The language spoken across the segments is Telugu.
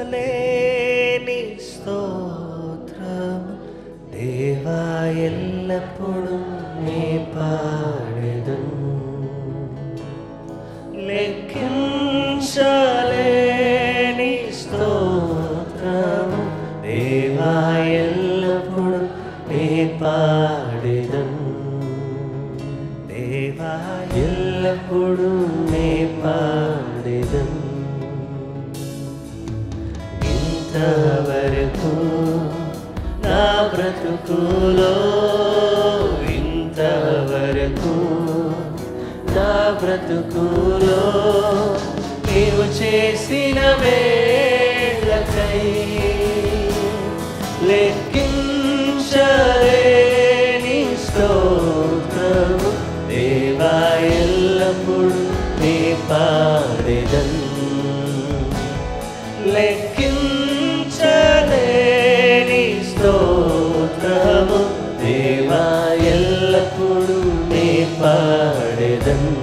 లెక్కించలేని స్తోత్రం దేవా ఎల్లప్పుడూ నీ పాడెదను లెక్కించలేని స్తోత్రం దేవా ఎల్లప్పుడూ నీ పాడెదను దేవా ఎల్లప్పుడూ నీ పాడెదను ఇంతవరకు నా బ్రతుకులో ఇంతవరకు నా బ్రతుకులో నీవు చేసిన మేళ్ళకై లెక్కించలేని స్తోత్రము దేవా ఎల్లప్పుడూ నీ పాడెదను లెక్కించలేని స్తోత్రము దేవా ఎల్లప్పుడూ నీ పాడెదను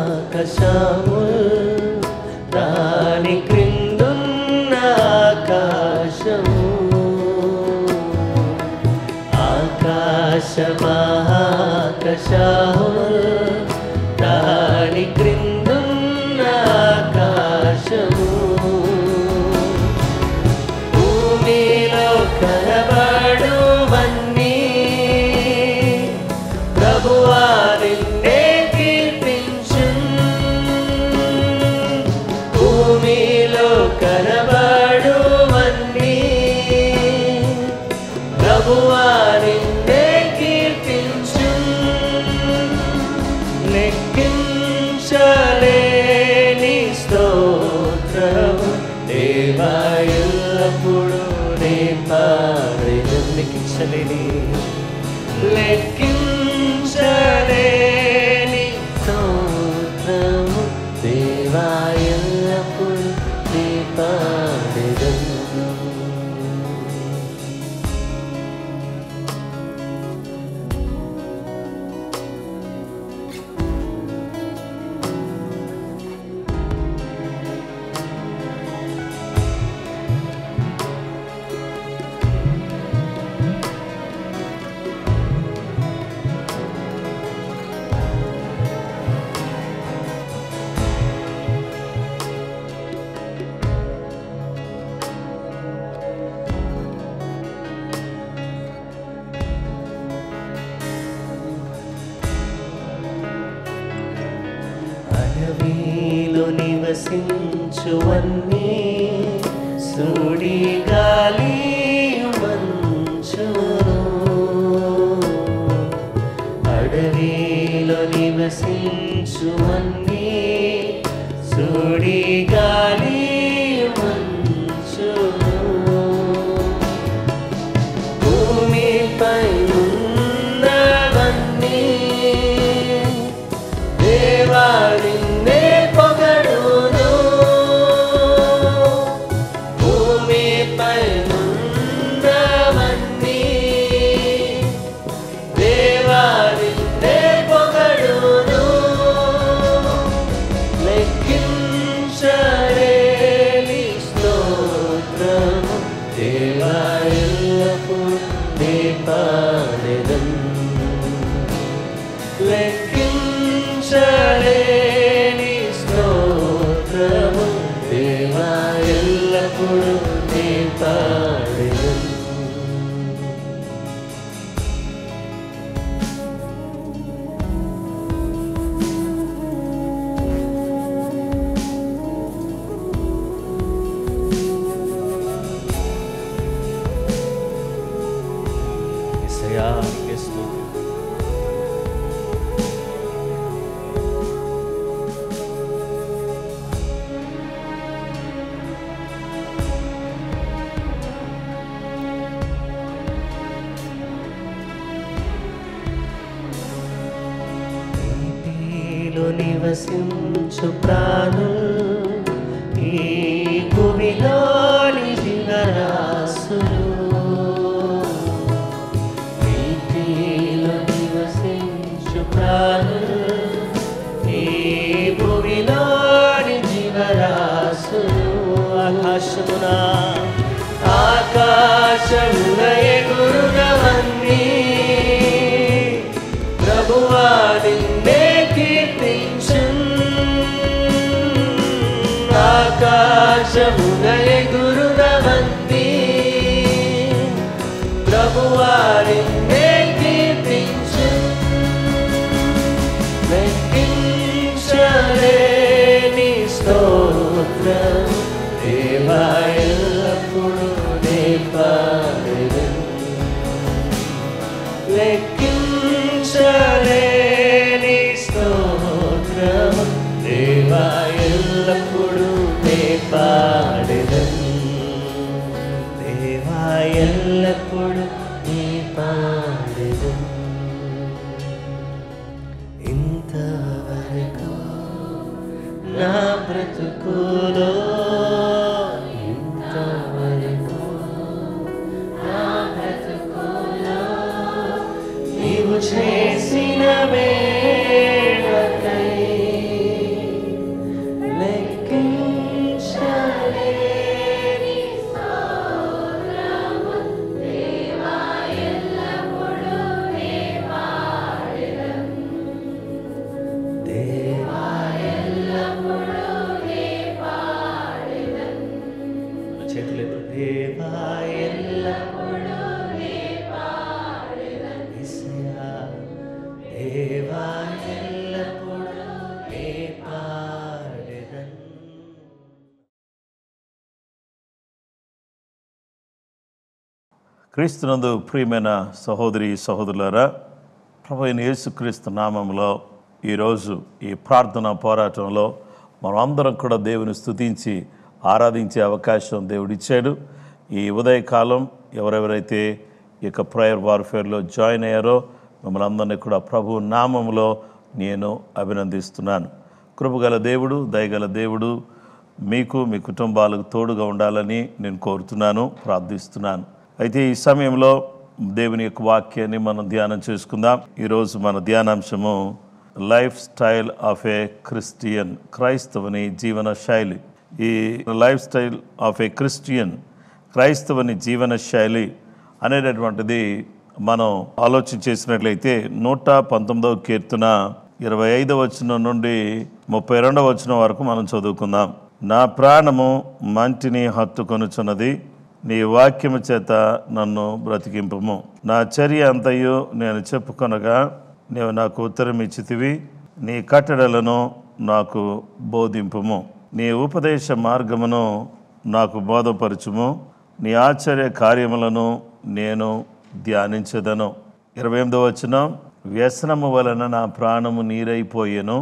ఆకాశముల్ దాని క్రిందున్న ఆకాశము ఆకాశముల్ దాని క్రిందున్న ఆకాశము భూమిలో కనబడువన్నీ ప్రభువా నిన్నే భూమిలో కనబడువన్నీ ప్రభువా నిన్నే కీర్తించు లెక్కించలేని స్తోత్రము దేవా ఎల్లప్పుడూ నీ పాడెదను లెక్కించలేని స్తోత్రము దేవా ఎల్లప్పుడూ నీ పాడెదను అడవిలో నివసించువన్నీ సుడి గాలి మంచును అడవిలో నివసించువన్నీ సుడి గాలి మంచును భూమిపై ఉన్నవన్నీ దేవా నిన్నే పొగడును భూమిపై ఉన్నవన్నీ దేవా నిన్నే పొగడును లెక్కించలేని స్తోత్రము దేవా ఎల్లప్పుడూ నీ పాడెదను లెక్కించలేని స్తోత్రము దేవా ఎల్లప్పుడూ నీ పాడెదను యేసయ్యా నివసించు ప్రాణులు ఈ భూమిలోని జీవరాశులు నీటిలో నివసించు ప్రాణులు ఈ భూమిలోని జీవరాశులు ఆకాశమున ఎగురునవన్నీ ప్రభువా నిన్నే కీర్తించున్ ఆకాశమున ఎగురునవన్నీ ప్రభువా నిన్నే కీర్తించున్ లెక్కించలేని స్తోత్రం దేవా ఎల్లప్పుడూ నే పాడెదను లెక్కించలేని స్తోత్రం దేవా ఎల్లప్పుడూ నే పాడెదను దేవా ఎల్లప్పుడూ నే పాడెదను ఇంతవరకు నా బ్రతుకులో ఇంతవరకు నా బ్రతుకులో నీవు చేసిన మేలకై లెక్కించలేని స్తోత్రము దేవా ఎల్లప్పుడూ నే పాడెదను దేవా ఎల్లప్పుడూ నే పాడెదను చేతులెత్తు దేవా ఎల్లప్పుడూ నే పాడెదను యేసయ్యా దేవా ఎల్లప్పుడూ నే పాడెదను. క్రీస్తునందు ప్రియమైన సహోదరి సహోదరులారా, ప్రభువైన యేసుక్రీస్తు నామములో ఈరోజు ఈ ప్రార్థనా పోరాటంలో మనం అందరం కూడా దేవుని స్తుతించి ఆరాధించే అవకాశం దేవుడిచ్చాడు. ఈ ఉదయకాలం ఎవరెవరైతే ఈ యొక్క ప్రేయర్ వార్ఫేర్లో జాయిన్ అయ్యారో మిమ్మల్ని అందరినీ కూడా ప్రభు నామములో నేను అభినందిస్తున్నాను. కృపగల దేవుడు, దయగల దేవుడు మీకు మీ కుటుంబాలకు తోడుగా ఉండాలని నేను కోరుతున్నాను, ప్రార్థిస్తున్నాను. అయితే ఈ సమయంలో దేవుని యొక్క వాక్యాన్ని మనం ధ్యానం చేసుకుందాం. ఈరోజు మన ధ్యానాంశము life style of a Christian, క్రైస్తవుని జీవన శైలి. ఈ life style of a Christian, క్రైస్తవుని జీవన శైలి అనేటటువంటిది మనం ఆలోచన చేసినట్లయితే 119వ కీర్తన 25వ వచనం నుండి 32వ వచనం వరకు మనం చదువుకుందాం. నా ప్రాణము మంటిని హత్తుకొనుచున్నది, నీ వాక్యము చేత నన్ను బ్రతికింపుము. నా చర్య అంతయు నేను చెప్పుకొనగా నీవు నాకు ఉత్తరం ఇచ్చితివి. నీ కట్టడలను నాకు బోధింపుము. నీ ఉపదేశ మార్గమును నాకు బోధపరచుము. నీ ఆశ్చర్య కార్యములను నేను ధ్యానించదను. 28వ వచనం, వ్యసనము వలన నా ప్రాణము నీరైపోయెను,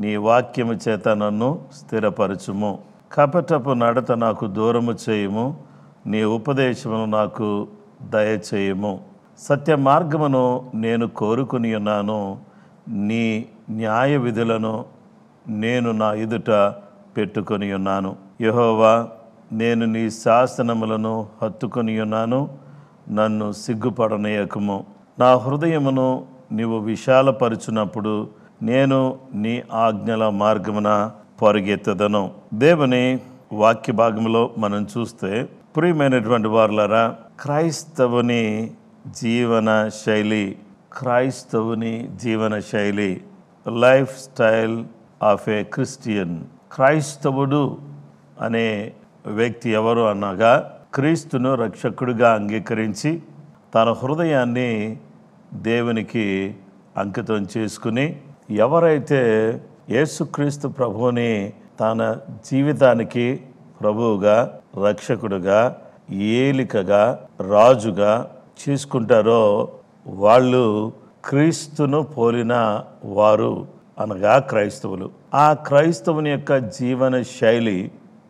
నీ వాక్యము చేత నన్ను స్థిరపరచుము. కపటపు నడత నాకు దూరము చేయుము, నీ ఉపదేశమును నాకు దయచేయము. సత్య మార్గమును నేను కోరుకుని ఉన్నాను, నీ న్యాయ విధులను నేను నా ఎదుట పెట్టుకొని ఉన్నాను. యెహోవా, నేను నీ శాసనములను హత్తుకొని ఉన్నాను, నన్ను సిగ్గుపడనీయకము. నా హృదయమును నీవు విశాలపరచునప్పుడు నేను నీ ఆజ్ఞల మార్గమున పరుగెత్తదను. దేవుని వాక్య భాగంలో మనం చూస్తే, ప్రియమైనటువంటి వారులారా, క్రైస్తవుని జీవన శైలి, క్రైస్తవుని జీవన శైలి, life style of a Christian. క్రైస్తవుడు అనే వ్యక్తి ఎవరు అనగా, క్రీస్తును రక్షకుడిగా అంగీకరించి తన హృదయాన్ని దేవునికి అంకితం చేసుకుని, ఎవరైతే యేసుక్రీస్తు ప్రభువుని తన జీవితానికి ప్రభువుగా, రక్షకుడుగా, ఏలికగా, రాజుగా చేసుకుంటారో వాళ్ళు క్రీస్తును పోలిన వారు అనగా క్రైస్తవులు. ఆ క్రైస్తవుని యొక్క జీవన శైలి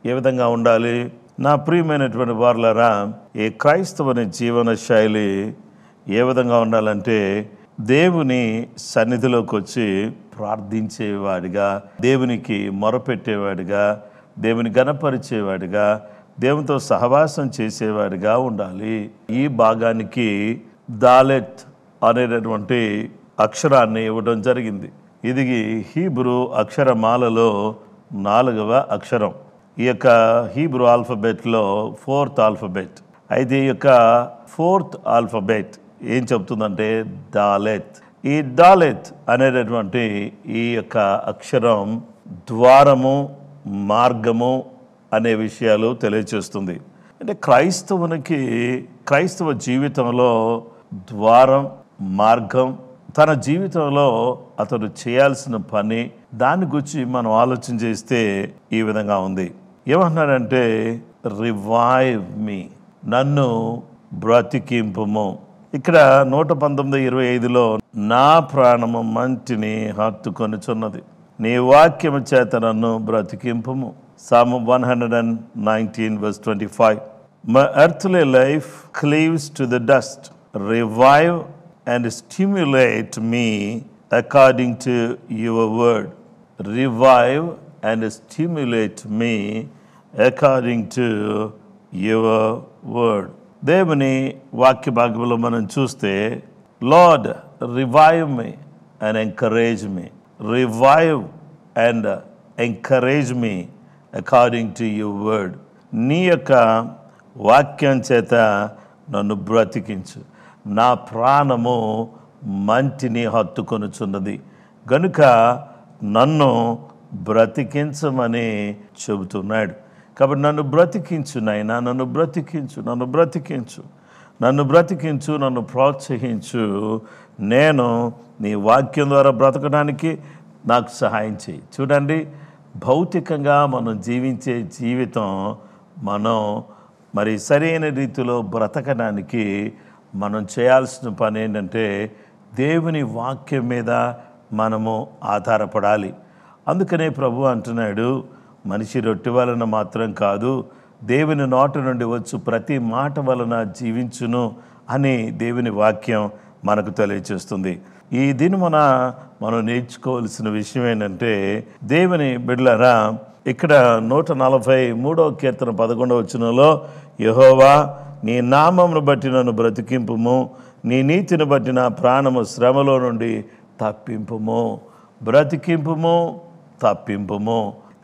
ఏ విధంగా ఉండాలి? నా ప్రియమైనటువంటి వారులారా, ఈ క్రైస్తవుని జీవన శైలి ఏ విధంగా ఉండాలంటే, దేవుని సన్నిధిలోకి వచ్చి ప్రార్థించేవాడిగా, దేవునికి మొరపెట్టేవాడిగా, దేవుని గణపరిచేవాడిగా, దేవునితో సహవాసం చేసేవాడిగా ఉండాలి. ఈ భాగానికి దాలెత్ అనేటటువంటి అక్షరాన్ని ఇవ్వడం జరిగింది. ఇది హీబ్రూ అక్షరమాలలో 4వ అక్షరం. ఈ యొక్క హీబ్రూ ఆల్ఫబెట్లో 4th ఆల్ఫబెట్. అయితే ఈ యొక్క 4th ఆల్ఫబెట్ ఏం చెప్తుందంటే దాలెత్. ఈ దాలెత్ అనేటటువంటి ఈ యొక్క అక్షరం ద్వారము, మార్గము అనే విషయాలు తెలియచేస్తుంది. అంటే క్రైస్తవ జీవితంలో ద్వారం, మార్గం, తన జీవితంలో అతడు చేయాల్సిన పని, దాని గురించి మనం ఆలోచన చేస్తే ఈ విధంగా ఉంది. ఏమన్నాడంటే రివైవ్ మీ, నన్ను బ్రతికింపుము. ఇక్కడ 119:25లో నా ప్రాణము మంటిని హత్తుకొనుచున్నది, నీ వాక్యము చేత నన్ను బ్రతికింపుము. Psalm 119:25. My earthly life cleaves to the dust. Revive and stimulate me according to your word. Revive and stimulate me according to your word. దేవుని వాక్య భాగంలో మనం చూస్తే lord revive me and encourage me, revive and encourage me according to your word. నీ యొక్క వాక్యం చేత నన్ను బ్రతికించు, నా ప్రాణము మంటిని హత్తుకొనుచున్నది గనుక నన్ను బ్రతికించమని చెబుతున్నాడు. కాబట్టి నన్ను బ్రతికించు నాయనా, నన్ను బ్రతికించు, నన్ను బ్రతికించు, నన్ను బ్రతికించు, నన్ను ప్రోత్సహించు. నేను నీ వాక్యం ద్వారా బ్రతకడానికి నాకు సహాయం చేయి. చూడండి, భౌతికంగా మనం జీవించే జీవితం మనం మరి సరైన రీతిలో బ్రతకడానికి మనం చేయాల్సిన పని ఏంటంటే దేవుని వాక్యం మీద మనము ఆధారపడాలి. అందుకనే ప్రభు అంటున్నాడు, మనిషి రొట్టె వలన మాత్రం కాదు, దేవుని నోటి నుండి వచ్చు ప్రతి మాట వలన జీవించును అని దేవుని వాక్యం మనకు తెలియచేస్తుంది. ఈ దినమున మనం నేర్చుకోవాల్సిన విషయం ఏంటంటే, దేవుని బిడ్డలారా, ఇక్కడ 143వ కీర్తన 11వ వచనంలో యెహోవా నీ నామమును బట్టి నన్ను బ్రతికింపుము, నీ నీతిని బట్టి నా ప్రాణము శ్రమలో నుండి తప్పింపుము. బ్రతికింపుము, తప్పింపుము.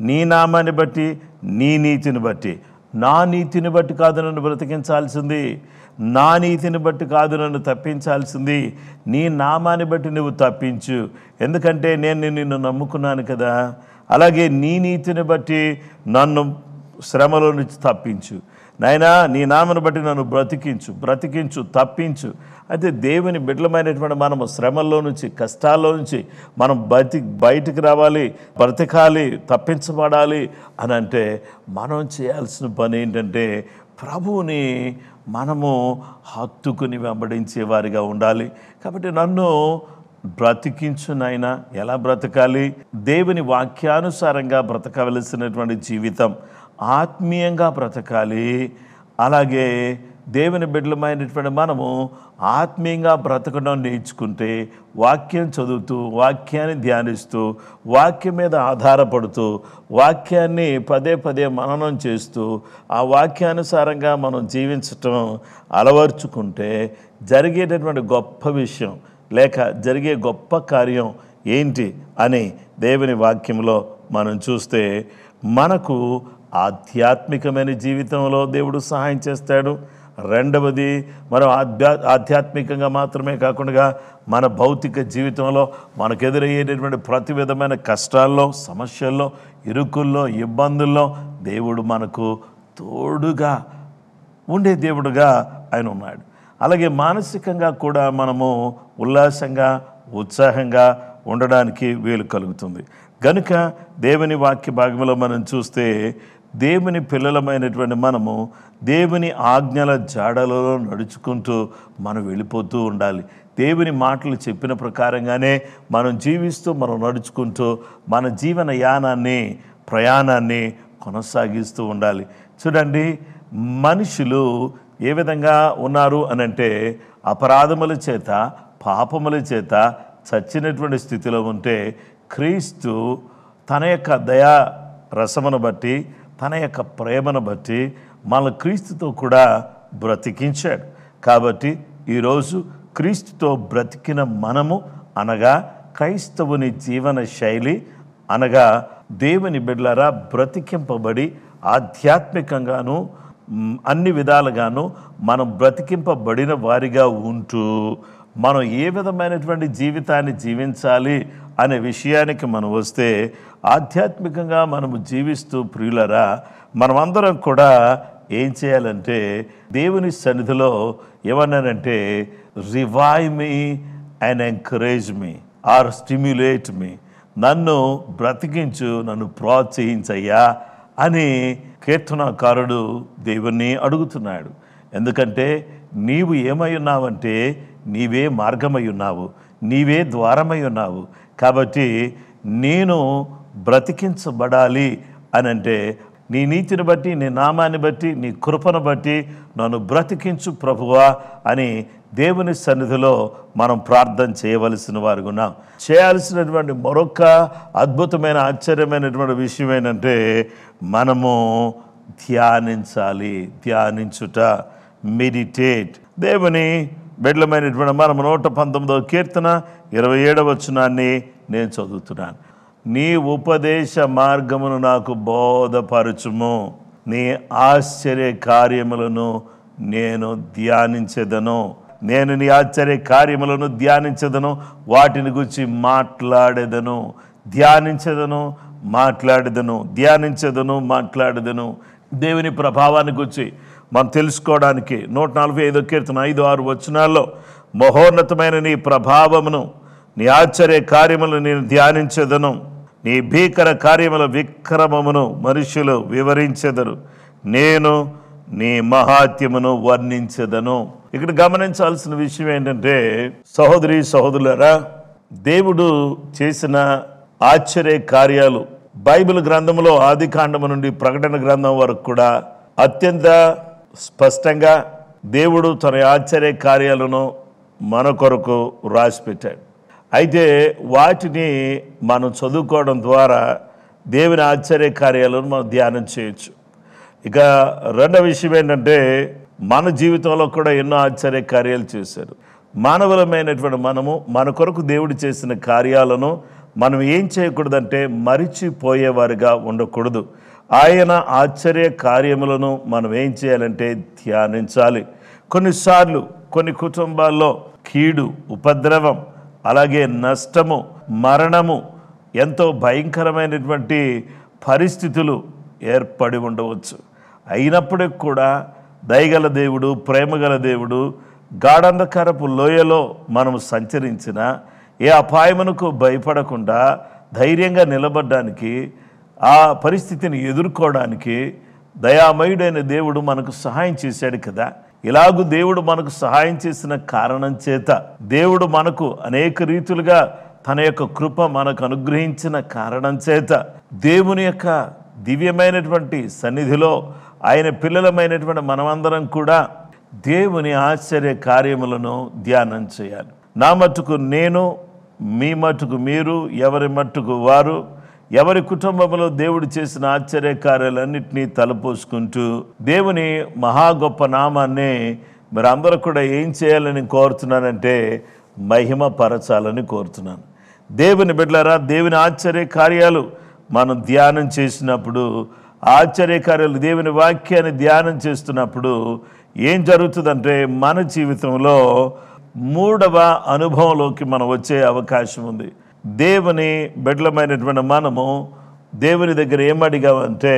నీ నామాన్ని బట్టి, నీ నీతిని బట్టి. నా నీతిని బట్టి కాదు నన్ను బ్రతికించాల్సింది, నా నీతిని బట్టి కాదు నన్ను తప్పించాల్సింది, నీ నామాన్ని బట్టి నువ్వు తప్పించు. ఎందుకంటే నేను నిన్ను నమ్ముకున్నాను కదా. అలాగే నీ నీతిని బట్టి నన్ను శ్రమలో నుంచి తప్పించు నాయనా, నీ నామను బట్టి నన్ను బ్రతికించు, తప్పించు. అయితే దేవుని బిడ్డలమైనటువంటి మనము శ్రమల్లో నుంచి, కష్టాల్లో నుంచి మనం బయటికి రావాలి, బ్రతకాలి, తప్పించబడాలి అని అంటే మనం చేయాల్సిన పని ఏంటంటే ప్రభువుని మనము హత్తుకుని వెంబడించే వారిగా ఉండాలి. కాబట్టి నన్ను బ్రతికించు నాయనా. ఎలా బ్రతకాలి? దేవుని వాక్యానుసారంగా బ్రతకవలసినటువంటి జీవితం, ఆత్మీయంగా బ్రతకాలి. అలాగే దేవుని బిడ్డలమైనటువంటి మనము ఆత్మీయంగా బ్రతకడం నేర్చుకుంటే, వాక్యం చదువుతూ, వాక్యాన్ని ధ్యానిస్తూ, వాక్యం మీద ఆధారపడుతూ, వాక్యాన్ని పదే పదే మననం చేస్తూ, ఆ వాక్యానుసారంగా మనం జీవించటం అలవర్చుకుంటే జరిగేటటువంటి గొప్ప విషయం లేక జరిగే గొప్ప కార్యం ఏంటి అని దేవుని వాక్యంలో మనం చూస్తే మనకు ఆధ్యాత్మికమైన జీవితంలో దేవుడు సహాయం చేస్తాడు. రెండవది, మనం ఆధ్యాత్మికంగా మాత్రమే కాకుండా మన భౌతిక జీవితంలో మనకు ఎదురయ్యేటటువంటి ప్రతి విధమైన కష్టాల్లో, సమస్యల్లో, ఇరుకుల్లో, ఇబ్బందుల్లో దేవుడు మనకు తోడుగా ఉండే దేవుడుగా ఆయన ఉన్నాడు. అలాగే మానసికంగా కూడా మనము ఉల్లాసంగా, ఉత్సాహంగా ఉండడానికి వీలు కలుగుతుంది. కనుక దేవుని వాక్య భాగంలో మనం చూస్తే దేవుని పిల్లలమైనటువంటి మనము దేవుని ఆజ్ఞల జాడలలో నడుచుకుంటూ మనం వెళ్ళిపోతూ ఉండాలి. దేవుని మాటలు చెప్పిన ప్రకారంగానే మనం జీవిస్తూ, మనం నడుచుకుంటూ మన జీవన ప్రయాణాన్ని కొనసాగిస్తూ ఉండాలి. చూడండి, మనుషులు ఏ విధంగా ఉన్నారు అనంటే అపరాధముల చేత, పాపముల చేత చచ్చినటువంటి స్థితిలో ఉంటే క్రీస్తు తన యొక్క దయా రసమును బట్టి, తన యొక్క ప్రేమను బట్టి మన క్రీస్తుతో కూడా బ్రతికించాడు. కాబట్టి ఈరోజు క్రీస్తుతో బ్రతికిన మనము అనగా క్రైస్తవుని జీవన శైలి అనగా దేవుని బిడ్డలారా బ్రతికింపబడి ఆధ్యాత్మికంగాను అన్ని విధాలుగాను మనం బ్రతికింపబడిన వారిగా ఉంటూ మనం ఏ విధమైనటువంటి జీవితాన్ని జీవించాలి అనే విషయానికి మనం వస్తే, ఆధ్యాత్మికంగా మనము జీవిస్తూ ప్రియులరా మనమందరం కూడా ఏం చేయాలంటే దేవుని సన్నిధిలో ఏమన్నానంటే revive me and encourage me or stimulate me, నన్ను బ్రతికించు, నన్ను ప్రోత్సహించయ్యా అని కీర్తనకారుడు దేవుణ్ణి అడుగుతున్నాడు. ఎందుకంటే నీవు ఏమై ఉన్నావంటే నీవే మార్గమై ఉన్నావు, నీవే ద్వారమై ఉన్నావు. కాబట్టి నేను బ్రతికించబడాలి అని అంటే నీ నీతిని బట్టి, నీ నామాన్ని బట్టి, నీ కృపను బట్టి నన్ను బ్రతికించు ప్రభువా అని దేవుని సన్నిధిలో మనం ప్రార్థన చేయవలసిన వారు ఉన్నాం. చేయాల్సినటువంటి మరొక అద్భుతమైన ఆశ్చర్యమైనటువంటి విషయం ఏంటంటే మనము ధ్యానించాలి. ధ్యానించుట, మెడిటేట్. దేవుని బిడ్డలమైనటువంటి మనం 119వ కీర్తన 27వ వచనాన్ని నేను చదువుతున్నాను. నీ ఉపదేశ మార్గమును నాకు బోధపరచుము, నీ ఆశ్చర్య కార్యములను నేను ధ్యానించెదను. నేను నీ ఆశ్చర్య కార్యములను ధ్యానించెదను, వాటిని గురించి మాట్లాడేదను. ధ్యానించెదను, మాట్లాడేదను, ధ్యానించెదను, మాట్లాడేదను. దేవుని ప్రభావాన్ని గురించి మనం తెలుసుకోవడానికి 145వ కీర్తన 5-6 వచనాల్లో మహోన్నతమైన నీ ప్రభావమును, నీ ఆశ్చర్య కార్యములను నేను ధ్యానించెదను, నీ భీకర కార్యముల విక్రమమును మనుషులు వివరించెదరు, నేను నీ మహాత్యమును వర్ణించెదను. ఇక్కడ గమనించాల్సిన విషయం ఏంటంటే సహోదరి సహోదరులారా, దేవుడు చేసిన ఆశ్చర్య కార్యాలు బైబిల్ గ్రంథంలో ఆది కాండము నుండి ప్రకటన గ్రంథం వరకు కూడా అత్యంత స్పష్టంగా దేవుడు తన ఆశ్చర్య కార్యాలను మన కొరకు రాసిపెట్టాడు. అయితే వాటిని మనం చదువుకోవడం ద్వారా దేవుని ఆశ్చర్య కార్యాలను మనం ధ్యానం చేయొచ్చు. ఇక రెండవ విషయం ఏంటంటే మన జీవితంలో కూడా ఎన్నో ఆశ్చర్య కార్యాలు చేశారు. మానవులమైనటువంటి మనము మన కొరకు దేవుడు చేసిన కార్యాలను మనం ఏం చేయకూడదంటే మరిచిపోయేవారుగా ఉండకూడదు. ఆయన ఆశ్చర్య కార్యములను మనం ఏం చేయాలంటే ధ్యానించాలి. కొన్నిసార్లు కొన్ని కుటుంబాల్లో కీడు, ఉపద్రవం, అలాగే నష్టము, మరణము, ఎంతో భయంకరమైనటువంటి పరిస్థితులు ఏర్పడి ఉండవచ్చు. అయినప్పటికి కూడా దయగల దేవుడు, ప్రేమగల దేవుడు గాఢంధకారపు లోయలో మనము సంచరించిన ఏ అపాయమునకు భయపడకుండా ధైర్యంగా నిలబడడానికి, ఆ పరిస్థితిని ఎదుర్కోవడానికి దయామయుడైన దేవుడు మనకు సహాయం చేశాడు కదా. ఇలాగూ దేవుడు మనకు సహాయం చేసిన కారణం చేత, దేవుడు మనకు అనేక రీతులుగా తన యొక్క కృప మనకు అనుగ్రహించిన కారణం చేత దేవుని యొక్క దివ్యమైనటువంటి సన్నిధిలో ఆయన పిల్లలమైనటువంటి మనమందరం కూడా దేవుని ఆశ్చర్య కార్యములను ధ్యానం చేయాలి. నా మట్టుకు నేను, మీ మట్టుకు మీరు, ఎవరి మట్టుకు వారు, ఎవరి కుటుంబంలో దేవుడు చేసిన ఆశ్చర్య కార్యాలన్నింటినీ తలపోసుకుంటూ దేవుని మహా గొప్ప నామాన్ని మీరు అందరూ కూడా ఏం చేయాలని కోరుతున్నానంటే మహిమపరచాలని కోరుతున్నాను. దేవుని బిడ్డలారా, దేవుని ఆశ్చర్య కార్యాలు మనం ధ్యానం చేసినప్పుడు, ఆశ్చర్య కార్యాలు దేవుని వాక్యాన్ని ధ్యానం చేస్తున్నప్పుడు ఏం జరుగుతుందంటే మన జీవితంలో మూడవ అనుభవంలోకి మనం వచ్చే అవకాశం ఉంది. దేవుని బిడ్డలమైనటువంటి మనము దేవుని దగ్గర ఏమడిగామంటే,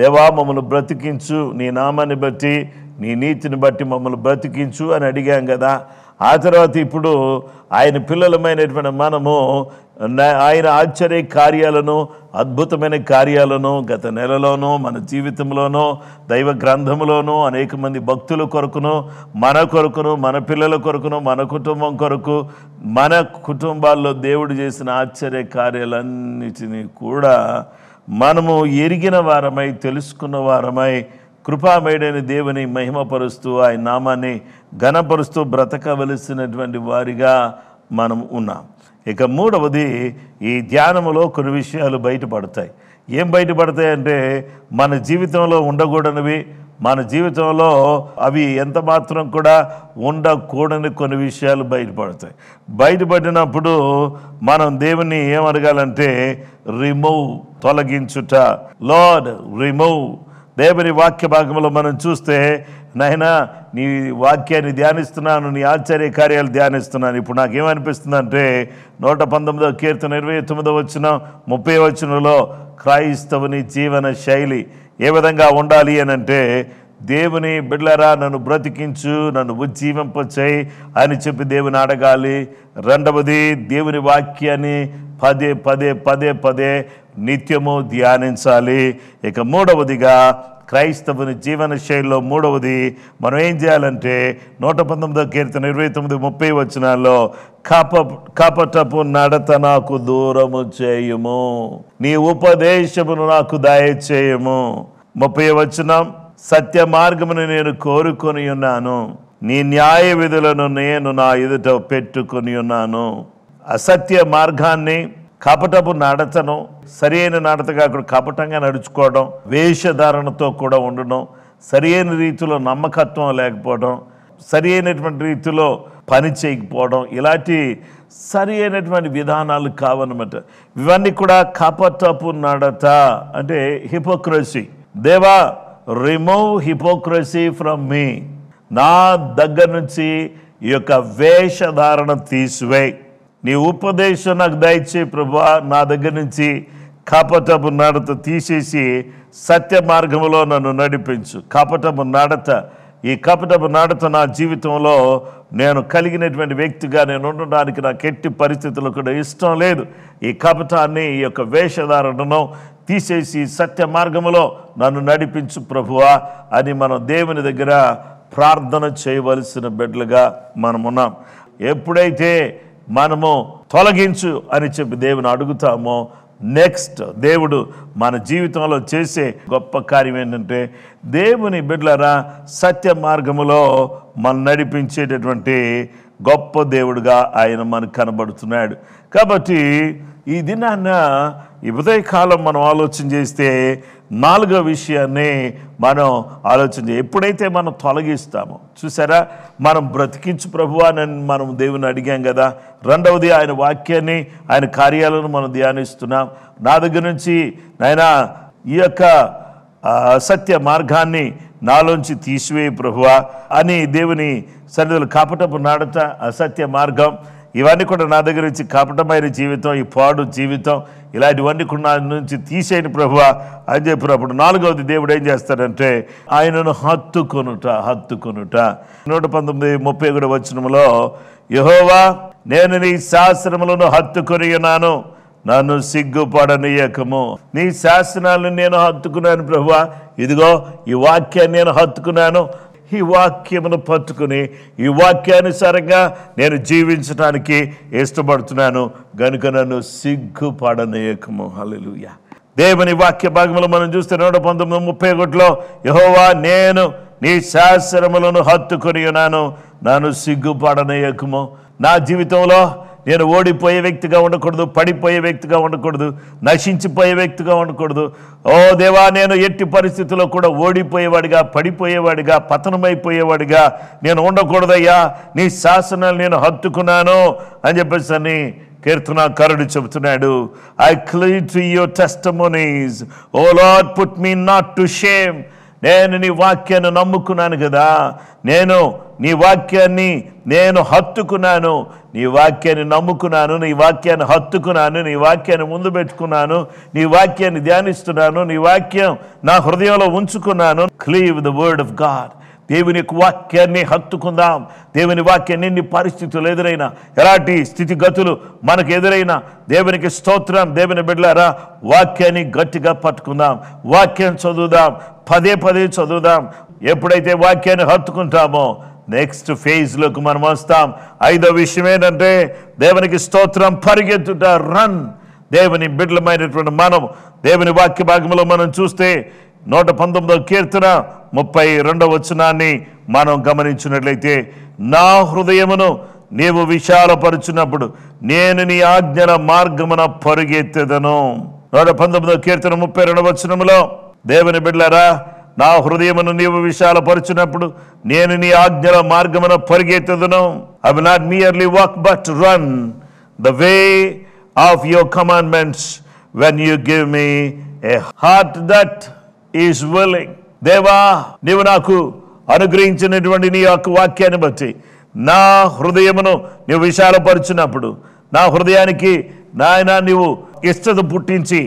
దేవా మమ్మల్ని బ్రతికించు, నీ నామాన్ని బట్టి, నీ నీతిని బట్టి మమ్మల్ని బ్రతికించు అని అడిగాం కదా. ఆ తర్వాత ఇప్పుడు ఆయన పిల్లలమైనటువంటి మనము ఆయన ఆశ్చర్య కార్యాలను, అద్భుతమైన కార్యాలను గత నెలలోనూ మన జీవితంలోనూ దైవ గ్రంథంలోనూ అనేక మంది భక్తుల కొరకును, మన కొరకును, మన పిల్లల కొరకును, మన కుటుంబం కొరకు, మన కుటుంబాల్లో దేవుడు చేసిన ఆశ్చర్య కార్యాలన్నిటినీ కూడా మనము ఎరిగిన వారమై, తెలుసుకున్న వారమై కృపామయుడైన దేవుని మహిమపరుస్తూ ఆయన నామాన్ని ఘనపరుస్తూ బ్రతకవలసినటువంటి వారిగా మనం ఉన్నాం. ఇక మూడవది, ఈ ధ్యానములో కొన్ని విషయాలు బయటపడతాయి. ఏం బయటపడతాయంటే మన జీవితంలో ఉండకూడనివి, మన జీవితంలో అవి ఎంత మాత్రం కూడా ఉండకూడని కొన్ని విషయాలు బయటపడతాయి. బయటపడినప్పుడు మనం దేవుని ఏమడగాలంటే రిమూవ్, తొలగించుట. Lord remove. దేవుని వాక్య భాగంలో మనం చూస్తే, నాయనా నీ వాక్యాన్ని ధ్యానిస్తున్నాను, నీ ఆశ్చర్య కార్యాలు ధ్యానిస్తున్నాను. ఇప్పుడు నాకేమనిపిస్తుందంటే 119వ కీర్తన 29వ వచనం 30వ వచనంలో క్రైస్తవుని జీవన శైలి ఏ విధంగా ఉండాలి అని అంటే, దేవుని బిడ్డలారా నన్ను బ్రతికించు, నన్ను ఉజ్జీవింపచేయి అని చెప్పి దేవుని అడగాలి. రెండవది, దేవుని వాక్యాన్ని పదే పదే పదే పదే నిత్యము ధ్యానించాలి. ఇక మూడవదిగా క్రైస్తవుని జీవన శైలిలో మూడవది మనం ఏం చేయాలంటే 119వ కీర్తన 29, 30 వచనాల్లో కపటపు నడత నాకు దూరము చేయుము, నీ ఉపదేశమును నాకు దయచేయము. 30వ వచనం, సత్య మార్గమును నేను కోరుకొని ఉన్నాను, నీ న్యాయ విధులను నేను నా ఎదుట పెట్టుకొని ఉన్నాను. అసత్య మార్గాన్ని, కపటపు నడతను, సరైన నడత కాకుండా కపటంగా నడుచుకోవడం, వేషధారణతో కూడా ఉండడం, సరైన రీతిలో నమ్మకత్వం లేకపోవడం, సరి అయినటువంటి రీతిలో పని చేయకపోవడం, ఇలాంటి సరి అయినటువంటి విధానాలు కావన్నమాట. ఇవన్నీ కూడా కపటపు నడత అంటే హిపోక్రసీ. దేవా రిమూవ్ హిపోక్రసీ ఫ్రమ్ మీ, నా దగ్గర నుంచి ఈ యొక్క వేషధారణ తీసివేయి, నీ ఉపదేశం నాకు దయచేయి ప్రభువా, నా దగ్గర నుంచి కపటపు నడత తీసేసి సత్య మార్గంలో నన్ను నడిపించు. కపటపు నడత, ఈ కపటపు నడత నా జీవితంలో నేను కలిగినటువంటి వ్యక్తిగా నేను ఉండడానికి నాకు ఎట్టి పరిస్థితుల్లో కూడా ఇష్టం లేదు. ఈ కపటాన్ని, ఈ యొక్క వేషధారణను తీసేసి సత్య మార్గంలో నన్ను నడిపించు ప్రభువా అని మనం దేవుని దగ్గర ప్రార్థన చేయవలసిన బిడ్డలుగా మనం ఉన్నాం. ఎప్పుడైతే మనము తొలగించు అని చెప్పి దేవుని అడుగుతామో, నెక్స్ట్ దేవుడు మన జీవితంలో చేసే గొప్ప కార్యం ఏంటంటే, దేవుని బిడ్డలారా సత్య మార్గములో మనం నడిపించేటటువంటి గొప్ప దేవుడుగా ఆయన మనకు కనబడుతున్నాడు. కాబట్టి ఈ దినాన్న ఈ ఉదయకాలం మనం ఆలోచన చేస్తే నాలుగో విషయాన్ని మనం ఆలోచన ఎప్పుడైతే మనం తొలగిస్తామో, చూసారా, మనం బ్రతికించు ప్రభువా అని మనం దేవుని అడిగాం కదా. రెండవది, ఆయన వాక్యాన్ని, ఆయన కార్యాలను మనం ధ్యానిస్తున్నాం. నా దగ్గర నుంచి నాయనా ఈ యొక్క సత్య మార్గాన్ని నాలోంచి తీసివేయి ప్రభువా అని దేవుని సన్నిధిలో కపటపు నడత, అసత్య మార్గం, ఇవన్నీ కూడా నా దగ్గర నుంచి కపటమైన జీవితం, ఈ పాడు జీవితం, ఇలాంటివన్నీ కూడా నా నుంచి తీసేయని ప్రభువా అని చెప్పినప్పుడు నాలుగవది దేవుడు ఏం చేస్తాడంటే ఆయనను హత్తుకొనుట. 119, 30 వచనంలో, యెహోవా నేను నీ శాసనములను హత్తుకొని ఉన్నాను, నన్ను సిగ్గుపడనీయకము. నీ శాసనాలను నేను హత్తుకున్నాను ప్రభువా, ఇదిగో ఈ వాక్యాన్ని నేను హత్తుకున్నాను, ఈ వాక్యమును పట్టుకుని ఈ వాక్యానుసారంగా నేను జీవించడానికి ఇష్టపడుతున్నాను, గనుక నన్ను సిగ్గుపడనీయకము. హల్లెలూయా. దేవుని వాక్య భాగంలో మనం చూస్తే 119, 31లో, యెహోవా నేను నీ శాసనములను హత్తుకొని ఉన్నాను, నన్ను సిగ్గుపడనీయకము. నా జీవితంలో నేను ఓడిపోయే వ్యక్తిగా ఉండకూడదు, పడిపోయే వ్యక్తిగా ఉండకూడదు, నశించిపోయే వ్యక్తిగా ఉండకూడదు. ఓ దేవా, నేను ఎట్టి పరిస్థితుల్లో కూడా ఓడిపోయేవాడిగా, పడిపోయేవాడిగా, పతనమైపోయేవాడిగా నేను ఉండకూడదయ్యా, నీ శాసనాలు నేను హత్తుకున్నాను అని చెప్పేసి అని కీర్తనాకారుడు చెబుతున్నాడు. I cleave to your testimonies, O Lord put me not to shame. నేను నీ వాక్యాన్ని నమ్ముకున్నాను కదా, నేను నీ వాక్యాన్ని నేను హత్తుకున్నాను, నీ వాక్యాన్ని నమ్ముకున్నాను, నీ వాక్యాన్ని హత్తుకున్నాను, నీ వాక్యాన్ని ముందు పెట్టుకున్నాను, నీ వాక్యాన్ని ధ్యానిస్తున్నాను, నీ వాక్యం నా హృదయంలో ఉంచుకున్నాను. Cleave the word of God. దేవుని యొక్క వాక్యాన్ని హత్తుకుందాం. దేవుని వాక్యాన్ని ఎన్ని పరిస్థితులు ఎదురైనా, ఎలాంటి స్థితిగతులు మనకు ఎదురైనా, దేవునికి స్తోత్రం. దేవుని బిడ్డలారా, వాక్యాన్ని గట్టిగా పట్టుకుందాం, వాక్యం చదువుదాం, పదే పదే చదువుదాం. ఎప్పుడైతే వాక్యాన్ని హత్తుకుంటామో నెక్స్ట్ ఫేజ్లోకి మనం వస్తాం. 5వ విషయం ఏంటంటే దేవునికి స్తోత్రం, పరిగెత్తుట, రన్. దేవుని బిడ్డలమైనటువంటి మనం దేవుని వాక్య భాగంలో మనం చూస్తే 119వ కీర్తన 32వ వచనాన్ని మనం గమనించినట్లయితే, నా హృదయమును నీవు విశాలపరుచున్నప్పుడు నేను నీ ఆజ్ఞల మార్గమున పరుగెత్తెదను. 119వ కీర్తన 32వ వచనములో, దేవుని బిడ్డలారా, నా హృదయమును నీవు విశాలపరుచున్నప్పుడు నేను నీ ఆజ్ఞల మార్గమున పరుగెత్తెదను. I will not merely walk but run the way of your commandments when you give me a heart that is willing. దేవా, నీవు నాకు అనుగ్రహించినటువంటి నీ యొక్క వాక్యాన్ని బట్టి నా హృదయమును నీవు విశాలపరుచున్నప్పుడు, నా హృదయానికి నాయన నీవు ఇష్టత పుట్టించి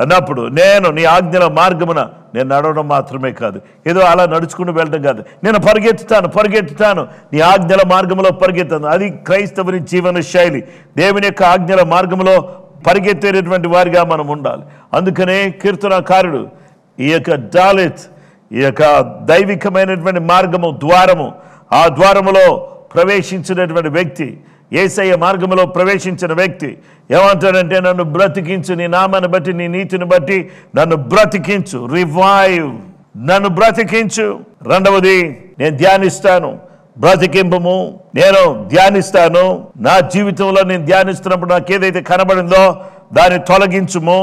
అన్నప్పుడు నేను నీ ఆజ్ఞల మార్గమున నేను నడవడం మాత్రమే కాదు, ఏదో అలా నడుచుకుని వెళ్ళడం కాదు, నేను పరిగెత్తుతాను నీ ఆజ్ఞల మార్గంలో పరిగెత్తాను. అది క్రైస్తవుని జీవన శైలి. దేవుని యొక్క ఆజ్ఞల మార్గంలో పరిగెత్తేటటువంటి వారిగా మనం ఉండాలి. అందుకనే కీర్తనకారుడు ఈ యొక్క డాలిత్, ఈ యొక్క దైవికమైనటువంటి మార్గము, ద్వారము, ఆ ద్వారములో ప్రవేశించినటువంటి వ్యక్తి, యేసయ్య మార్గంలో ప్రవేశించిన వ్యక్తి ఏమంటాడంటే, నన్ను బ్రతికించు, నీ నామాన్ని బట్టి, నీ నీతిని బట్టి నన్ను బ్రతికించు, రివైవ్, నన్ను బ్రతికించు. రెండవది, నేను ధ్యానిస్తాను, బ్రతికింపము. నేను ధ్యానిస్తాను, నా జీవితంలో నేను ధ్యానిస్తున్నప్పుడు నాకు ఏదైతే కనబడిందో దాన్ని తొలగించుము.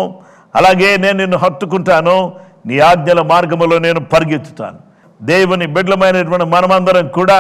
అలాగే నేను నిన్ను హత్తుకుంటాను, నీ ఆజ్ఞల మార్గములో నేను పరిగెత్తుతాను. దేవుని బిడ్డలమైనటువంటి మనమందరం కూడా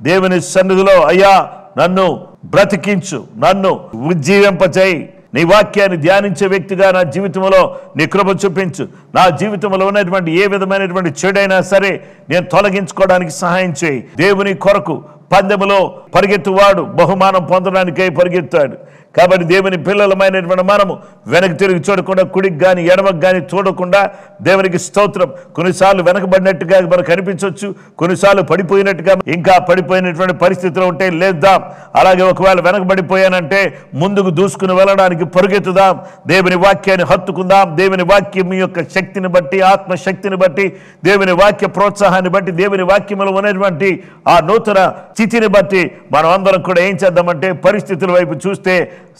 దేవుని సన్నిధిలో, అయ్యా నన్ను బ్రతికించు, నన్ను ఉజ్జీవింపచేయి, నీ వాక్యాన్ని ధ్యానించే వ్యక్తిగా నా జీవితంలో నీ కృప చూపించు. నా జీవితంలో ఉన్నటువంటి ఏ విధమైనటువంటి చెడైనా సరే నేను తొలగించుకోవడానికి సహాయం చేయి. దేవుని కొరకు పందెములో పరిగెత్తువాడు బహుమానం పొందడానికై పరిగెత్తాడు. కాబట్టి దేవుని పిల్లలమైనటువంటి మనము వెనక్కి తిరిగి చూడకుండా, కుడికి కానీ ఎడమకు కానీ చూడకుండా దేవునికి స్తోత్రం. కొన్నిసార్లు వెనకబడినట్టుగా మనకు కనిపించవచ్చు, కొన్నిసార్లు పడిపోయినట్టుగా, ఇంకా పడిపోయినటువంటి పరిస్థితిలో ఉంటే లేద్దాం. అలాగే ఒకవేళ వెనకబడిపోయానంటే ముందుకు దూసుకుని వెళ్ళడానికి పరుగెత్తుదాం, దేవుని వాక్యాన్ని హత్తుకుందాం. దేవుని వాక్యం యొక్క శక్తిని బట్టి, ఆత్మశక్తిని బట్టి, దేవుని వాక్య ప్రోత్సాహాన్ని బట్టి, దేవుని వాక్యంలో ఉన్నటువంటి ఆ నూతన స్థితిని బట్టి మనం అందరం కూడా ఏం చేద్దామంటే, పరిస్థితుల వైపు చూస్తే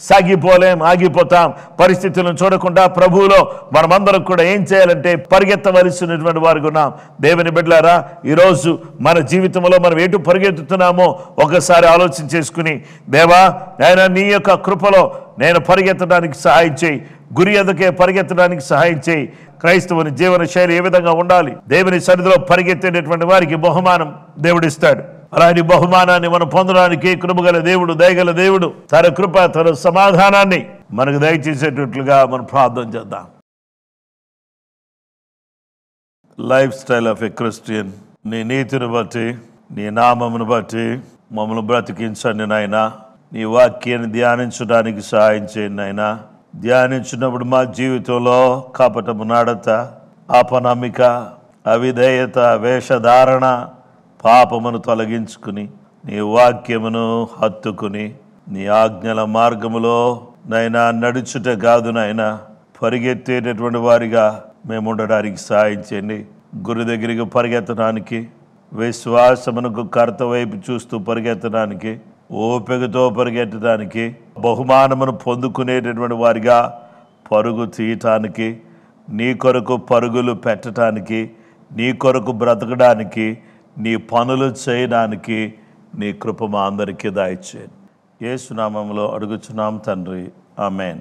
సాగిపోలేం, ఆగిపోతాం. పరిస్థితులను చూడకుండా ప్రభువులో మనమందరం కూడా ఏం చేయాలంటే పరిగెత్తవలసినటువంటి వారికి ఉన్నాం. దేవుని బిడ్డలారా, ఈరోజు మన జీవితంలో మనం ఎటు పరిగెత్తుతున్నామో ఒకసారి ఆలోచన చేసుకుని, దేవా నాయనా నీ యొక్క కృపలో నేను పరిగెత్తడానికి సహాయం చేయి, గురి ఎదుకే పరిగెత్తడానికి సహాయం చేయి. క్రైస్తవుని జీవన శైలి ఏ విధంగా ఉండాలి? దేవుని సన్నిధిలో పరిగెత్తేటటువంటి వారికి బహుమానం దేవుడిస్తాడు. అలాంటి బహుమానాన్ని మనం పొందడానికి కృపగల దేవుడు, దయగల దేవుడు తన కృప, తన సమాధానాన్ని మనకు దయచేసేటట్లుగా మనం ప్రార్థన చేద్దాం. Life style of a Christian. నీ నీతిని బట్టి, నీ నామమును బట్టి మమ్మల్ని బ్రతికించండి నాయనా. నీ వాక్యాన్ని ధ్యానించడానికి సహాయం చేయండి నాయనా. ధ్యానించినప్పుడు మా జీవితంలో కపటము, నడత, అపనమ్మిక, అవిధేయత, వేషధారణ, పాపమును తొలగించుకుని నీ వాక్యమును హత్తుకుని నీ ఆజ్ఞల మార్గములో నైనా నడుచుట కాదు నాయనా, పరిగెత్తేటటువంటి వారిగా మేము ఉండడానికి సహాయం చేయండి. గురి దగ్గరికి పరిగెత్తడానికి, విశ్వాసమునకు కర్త వైపు చూస్తూ పరిగెత్తడానికి, ఓపికతో పరిగెత్తడానికి, బహుమానమును పొందుకునేటటువంటి వారిగా పరుగు తీయటానికి, నీ కొరకు పరుగులు పెట్టడానికి, నీ కొరకు బ్రతకడానికి, నీ పనులు చేయడానికి నీ కృప మా అందరికీ దయచేయండి. యేసు నామములో అడుగుచున్నాం తండ్రి, ఆమేన్.